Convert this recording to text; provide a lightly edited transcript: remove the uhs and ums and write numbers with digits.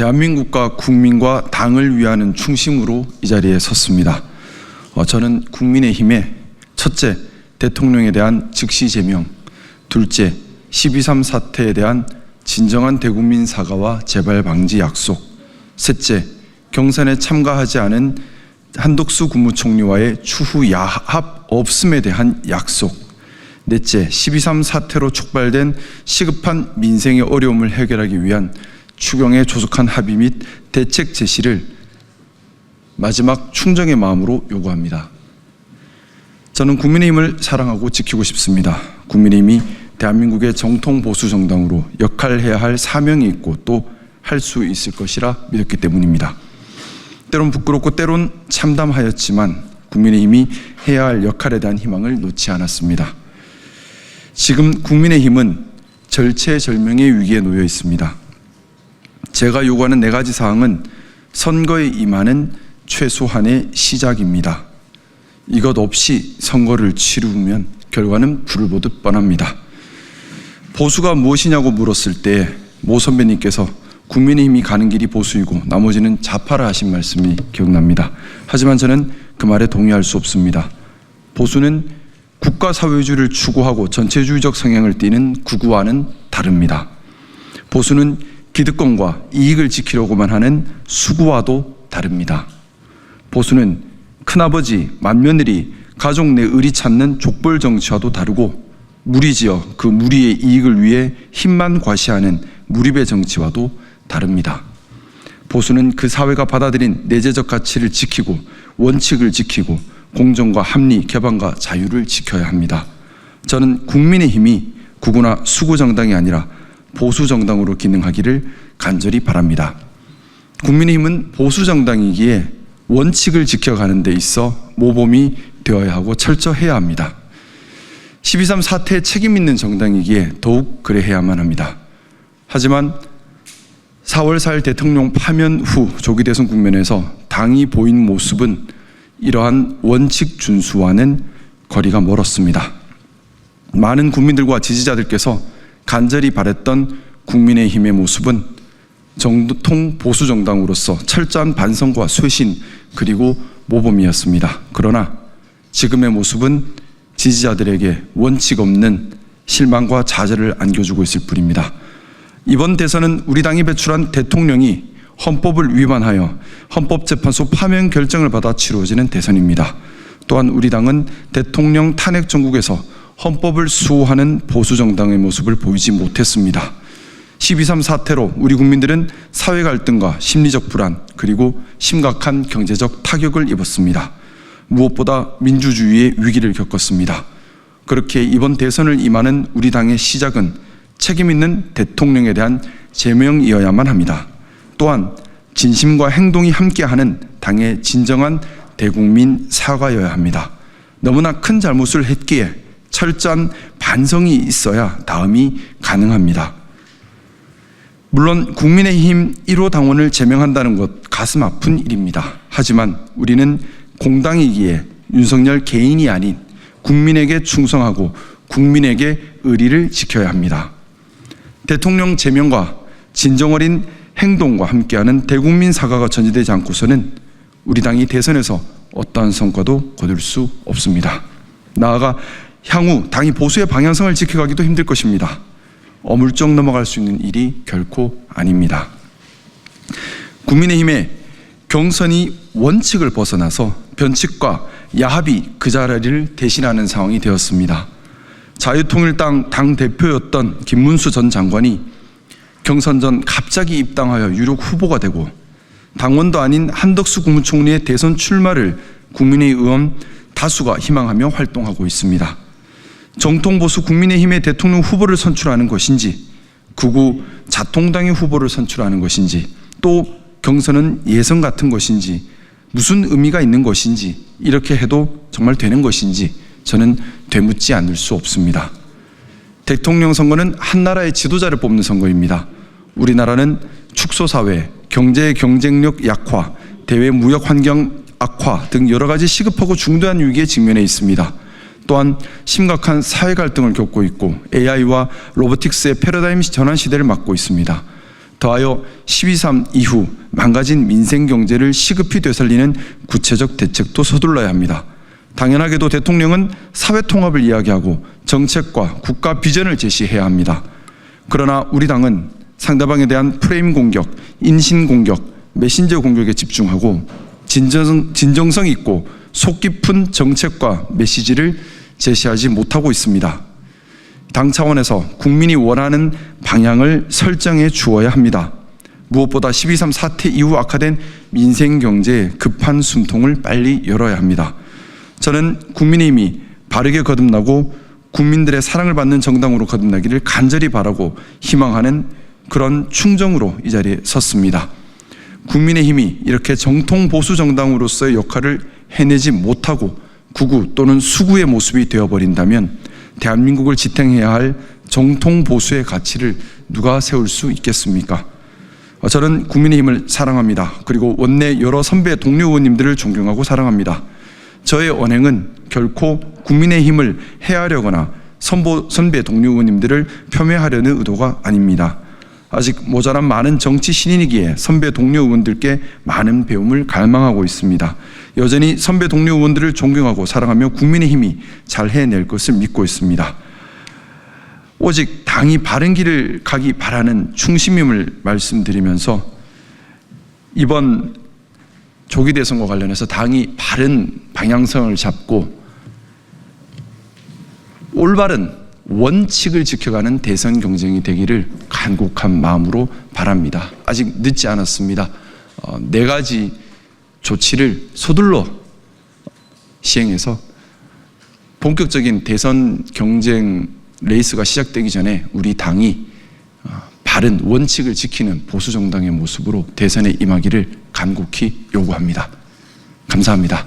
대한민국과 국민과 당을 위하는 충심으로 이 자리에 섰습니다. 저는 국민의힘의 첫째, 대통령에 대한 즉시 제명, 둘째, 12.3 사태에 대한 진정한 대국민 사과와 재발 방지 약속, 셋째, 경선에 참가하지 않은 한덕수 국무총리와의 추후 야합 없음에 대한 약속, 넷째, 12.3 사태로 촉발된 시급한 민생의 어려움을 해결하기 위한 추경의 조속한 합의 및 대책 제시를 마지막 충정의 마음으로 요구합니다. 저는 국민의힘을 사랑하고 지키고 싶습니다. 국민의힘이 대한민국의 정통 보수 정당으로 역할해야 할 사명이 있고 또 할 수 있을 것이라 믿었기 때문입니다. 때론 부끄럽고 때론 참담하였지만 국민의힘이 해야 할 역할에 대한 희망을 놓지 않았습니다. 지금 국민의힘은 절체절명의 위기에 놓여 있습니다. 제가 요구하는 4가지 사항은 선거에 임하는 최소한의 시작입니다. 이것 없이 선거를 치르면 결과는 불을 보듯 뻔합니다. 보수가 무엇이냐고 물었을 때 모 선배님께서 국민의힘이 가는 길이 보수이고 나머지는 좌파라 하신 말씀이 기억납니다. 하지만 저는 그 말에 동의할 수 없습니다. 보수는 국가사회주의를 추구하고 전체주의적 성향을 띠는 극우와는 다릅니다. 보수는 기득권과 이익을 지키려고만 하는 수구와도 다릅니다. 보수는 큰아버지, 맏며느리, 가족 내 의리 찾는 족벌 정치와도 다르고 무리지어 그 무리의 이익을 위해 힘만 과시하는 무리배 정치와도 다릅니다. 보수는 그 사회가 받아들인 내재적 가치를 지키고 원칙을 지키고 공정과 합리, 개방과 자유를 지켜야 합니다. 저는 국민의힘이 극우나 수구 정당이 아니라 보수 정당으로 기능하기를 간절히 바랍니다. 국민의힘은 보수 정당이기에 원칙을 지켜가는 데 있어 모범이 되어야 하고 철저해야 합니다. 12.3 사태에 책임 있는 정당이기에 더욱 그래야만 합니다. 하지만 4월 4일 대통령 파면 후 조기 대선 국면에서 당이 보인 모습은 이러한 원칙 준수와는 거리가 멀었습니다. 많은 국민들과 지지자들께서 간절히 바랬던 국민의힘의 모습은 정통 보수 정당으로서 철저한 반성과 쇄신 그리고 모범이었습니다. 그러나 지금의 모습은 지지자들에게 원칙 없는 실망과 좌절을 안겨주고 있을 뿐입니다. 이번 대선은 우리 당이 배출한 대통령이 헌법을 위반하여 헌법재판소 파면 결정을 받아 치루어지는 대선입니다. 또한 우리 당은 대통령 탄핵 정국에서 헌법을 수호하는 보수정당의 모습을 보이지 못했습니다. 12.3 사태로 우리 국민들은 사회 갈등과 심리적 불안 그리고 심각한 경제적 타격을 입었습니다. 무엇보다 민주주의의 위기를 겪었습니다. 그렇게 이번 대선을 임하는 우리 당의 시작은 책임 있는 대통령에 대한 제명이어야만 합니다. 또한 진심과 행동이 함께하는 당의 진정한 대국민 사과여야 합니다. 너무나 큰 잘못을 했기에 철저한 반성이 있어야 다음이 가능합니다. 물론 국민의힘 1호 당원을 제명한다는 것 가슴 아픈 일입니다. 하지만 우리는 공당이기에 윤석열 개인이 아닌 국민에게 충성하고 국민에게 의리를 지켜야 합니다. 대통령 제명과 진정 어린 행동과 함께하는 대국민 사과가 전제되지 않고서는 우리 당이 대선에서 어떠한 성과도 거둘 수 없습니다. 나아가 향후 당이 보수의 방향성을 지켜가기도 힘들 것입니다. 어물쩍 넘어갈 수 있는 일이 결코 아닙니다. 국민의힘의 경선이 원칙을 벗어나서 변칙과 야합이 그 자리를 대신하는 상황이 되었습니다. 자유통일당 당대표였던 김문수 전 장관이 경선 전 갑자기 입당하여 유력 후보가 되고 당원도 아닌 한덕수 국무총리의 대선 출마를 국민의힘 의원 다수가 희망하며 활동하고 있습니다. 정통보수 국민의힘의 대통령 후보를 선출하는 것인지 극우 자통당의 후보를 선출하는 것인지 또 경선은 예선 같은 것인지 무슨 의미가 있는 것인지 이렇게 해도 정말 되는 것인지 저는 되묻지 않을 수 없습니다. 대통령 선거는 한 나라의 지도자를 뽑는 선거입니다. 우리나라는 축소사회, 경제 경쟁력 약화, 대외 무역 환경 악화 등 여러 가지 시급하고 중대한 위기에 직면해 있습니다. 또한 심각한 사회 갈등을 겪고 있고 AI와 로보틱스의 패러다임 전환 시대를 맞고 있습니다. 더하여 12.3 이후 망가진 민생 경제를 시급히 되살리는 구체적 대책도 서둘러야 합니다. 당연하게도 대통령은 사회 통합을 이야기하고 정책과 국가 비전을 제시해야 합니다. 그러나 우리 당은 상대방에 대한 프레임 공격, 인신 공격, 메신저 공격에 집중하고 진정성 있고 속 깊은 정책과 메시지를 제시하지 못하고 있습니다. 당 차원에서 국민이 원하는 방향을 설정해 주어야 합니다. 무엇보다 12.3 사태 이후 악화된 민생 경제의 급한 숨통을 빨리 열어야 합니다. 저는 국민의힘이 바르게 거듭나고 국민들의 사랑을 받는 정당으로 거듭나기를 간절히 바라고 희망하는 그런 충정으로 이 자리에 섰습니다. 국민의힘이 이렇게 정통 보수 정당으로서의 역할을 해내지 못하고 구구 또는 수구의 모습이 되어버린다면 대한민국을 지탱해야 할 정통 보수의 가치를 누가 세울 수 있겠습니까? 저는 국민의힘을 사랑합니다. 그리고 원내 여러 선배 동료 의원님들을 존경하고 사랑합니다. 저의 언행은 결코 국민의힘을 해하려거나 선배 동료 의원님들을 폄훼하려는 의도가 아닙니다. 아직 모자란 많은 정치 신인이기에 선배 동료 의원들께 많은 배움을 갈망하고 있습니다. 여전히 선배 동료 의원들을 존경하고 사랑하며 국민의힘이 잘 해낼 것을 믿고 있습니다. 오직 당이 바른 길을 가기 바라는 충심임을 말씀드리면서 이번 조기 대선과 관련해서 당이 바른 방향성을 잡고 올바른 원칙을 지켜가는 대선 경쟁이 되기를 간곡한 마음으로 바랍니다. 아직 늦지 않았습니다. 4가지 조치를 서둘러 시행해서 본격적인 대선 경쟁 레이스가 시작되기 전에 우리 당이 바른 원칙을 지키는 보수 정당의 모습으로 대선에 임하기를 간곡히 요구합니다. 감사합니다.